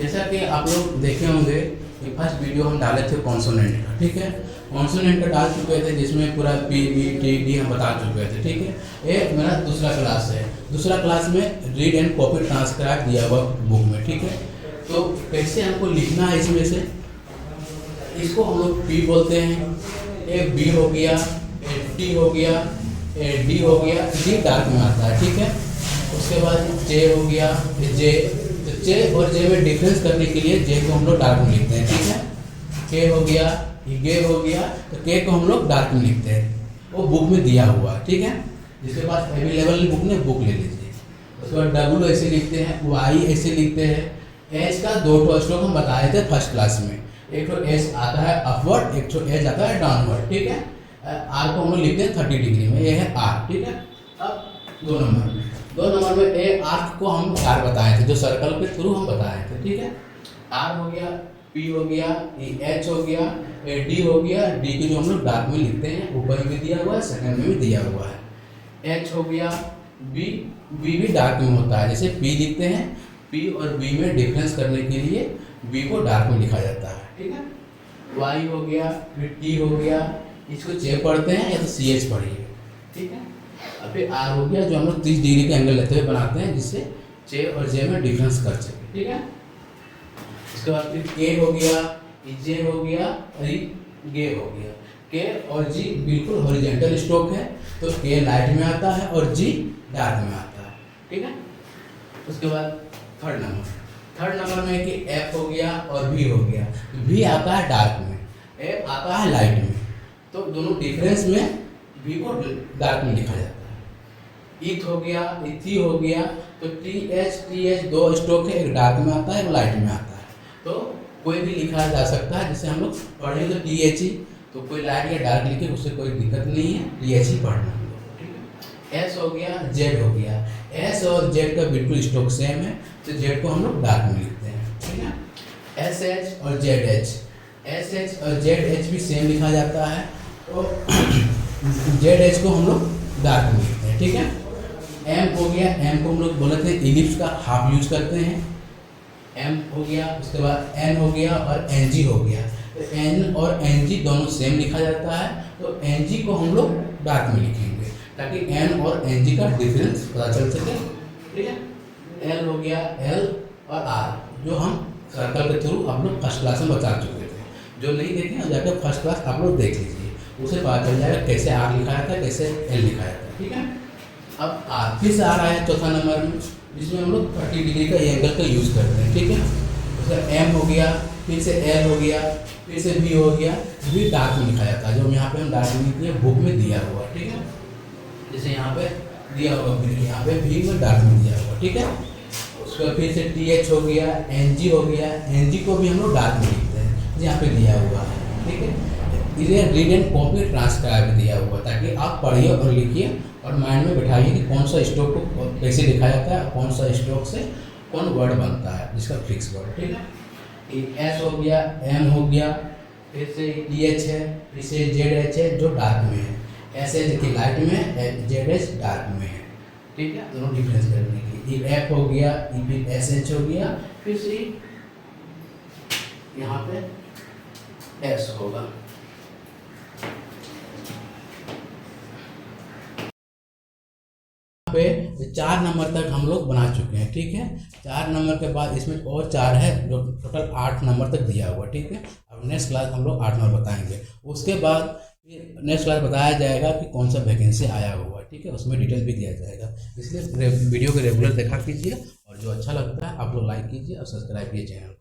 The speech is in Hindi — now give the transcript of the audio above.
जैसा कि आप लोग देखे होंगे कि फर्स्ट वीडियो हम डाले थे कॉन्सोनेंट का, ठीक है। कॉन्सोनेंट का डाल चुके थे जिसमें पूरा पी बी टी डी हम बता चुके थे, ठीक है। ये मेरा दूसरा क्लास है। दूसरा क्लास में रीड एंड कॉपी ट्रांसक्राइब दिया हुआ बुक में, ठीक है। तो कैसे हमको लिखना है इसमें से, इसको हम लोग पी बोलते हैं, एक बी हो गया, एक टी हो गया, एक डी हो गया, डी डार्क में आता है, ठीक है। उसके बाद जे हो गया, जे, तो जे और जे में डिफरेंस करने के लिए जे को हम लोग डार्क में लिखते हैं, ठीक है। के हो गया, गे हो गया, तो के को हम लोग डार्क में लिखते हैं, वो बुक में दिया हुआ, ठीक है। जिसके पास अवेलेबल बुक ने बुक ले लीजिए। उसके बाद डब्ल्यू ऐसे लिखते हैं, वाई ऐसे लिखते हैं। एच का दो स्ट्रोक हम बताए थे फर्स्ट क्लास में, एक तो एच आता है अपवर्ड, एक तो एच आता है डाउनवर्ड, ठीक है। आर को हम लोग लिखते हैं 30 डिग्री में, ये है आर, ठीक है। अब 2 नंबर में ए आर्क को हम आर बताए थे, जो सर्कल के थ्रू हम बताए थे, ठीक है। आर हो गया, पी हो गया, एच हो गया, डी हो गया, डी की जो हम लोग डार्क में लिखते हैं, ऊपर में भी दिया हुआ है, सेकंड में भी दिया हुआ है। एच हो गया, बी, बी भी डार्क में होता है, जैसे पी लिखते हैं, पी और बी में डिफरेंस करने के लिए बी को डार्क में लिखा जाता है, ठीक है। वाई हो गया, फिर टी हो गया, इसको जे पढ़ते हैं या तो सी एच पढ़िए, ठीक है। अब फिर आर हो गया, जो हम लोग 30 डिग्री का एंगल लेते हुए बनाते हैं, जिससे जे और जे में डिफरेंस कर सके, ठीक है। उसके बाद फिर के हो गया, जे हो गया और गे हो गया। के और जी बिल्कुल हॉरिजॉन्टल स्ट्रोक है, तो के लाइट में आता है और जी डार्क में आता है, ठीक है। उसके बाद थर्ड नंबर में कि एफ हो गया और वी हो गया। वी आता है डार्क में, एफ आता है लाइट में, तो दोनों डिफरेंस में वी को डार्क में लिखा जाता है। ईथ हो गया, इथी हो गया, तो टी एच दो स्ट्रोक है, एक डार्क में आता है, एक लाइट में आता है, तो कोई भी लिखा जा सकता है। जैसे हम लोग पढ़ेंगे तो टी एच ही, तो कोई लाइट या डार्क लिखे उससे कोई दिक्कत नहीं है, टी एच ही पढ़ना है, ठीक है। एस हो गया, जेड हो गया। एस और जेड का बिल्कुल स्ट्रोक सेम है, तो जेड को हम लोग डार्क में लिखते हैं, ठीक है। एस एच और जेड एच, एस एच और जेड एच भी सेम लिखा जाता है, तो जेड एच को हम लोग डार्क में लिखते हैं, ठीक है। एम हो गया, एम को हम लोग बोलते हैं इलिप्स का हाफ यूज करते हैं, एम हो गया। उसके बाद एन हो गया और एन जी हो गया, तो एन और एन जी दोनों सेम लिखा जाता है, तो एन जी को हम लोग डार्क में लिखेंगे ताकि एन और एन जी का डिफरेंस पता चल सके, ठीक है। एल हो गया, एल और आर, जो हम सर्कल के थ्रू आप लोग फर्स्ट क्लास में बता चुके थे। जो नहीं देखे जाकर फर्स्ट क्लास आप लोग देख लीजिए, उसे पता चल जाएगा कैसे आर लिखा जाता है, कैसे एल लिखा जाता है, ठीक है। अब आर फिर से आ रहा है चौथा नंबर में, जिसमें हम लोग 30 डिग्री का एंगल का यूज़ करते हैं, ठीक है। उसका एम हो गया, फिर से एल हो गया, फिर से बी हो गया। बी डार्क में लिखा जाता है, जो यहाँ पे हम डार्क में लिखते हैं, बुक में दिया हुआ, ठीक है। जैसे यहाँ पे दिया हुआ, यहाँ पे भी में डार्क में दिया हुआ, ठीक है। उसका फिर से टी एच हो गया, एन जी हो गया, एन जी को भी हम लोग डार्क में लिखते हैं, यहाँ पे दिया हुआ है, ठीक है। इसे रीड एंड कॉपी ट्रांसक्राइब दिया हुआ, ताकि आप पढ़िए और लिखिए और माइंड में बैठाइए कि कौन सा स्ट्रोक को कैसे लिखा जाता है, कौन सा स्ट्रोक से कौन वर्ड बनता है, जिसका फिक्स वर्ड, ठीक है। एस हो गया, एम हो गया, फिर से टी एच है, फिर से जेड एच है, जो डार्क में है। एस एच की लाइट में, जेड एच डार्क में है, ठीक है। दोनों डिफरेंस करने की। एफ हो गया, फिर एस एच हो गया, फिर से यहाँ पे एस होगा। पे 4 नंबर तक हम लोग बना चुके हैं, ठीक है। 4 नंबर के बाद इसमें और 4 है, जो टोटल 8 नंबर तक दिया हुआ, ठीक है। अब नेक्स्ट क्लास हम लोग 8 नंबर बताएंगे, उसके बाद नेक्स्ट क्लास बताया जाएगा कि कौन सा वैकेंसी आया हुआ, ठीक है। उसमें डिटेल भी दिया जाएगा, इसलिए वीडियो को रेगुलर देखा कीजिए, और जो अच्छा लगता है आप लोग लाइक कीजिए और सब्सक्राइब कीजिए चैनल।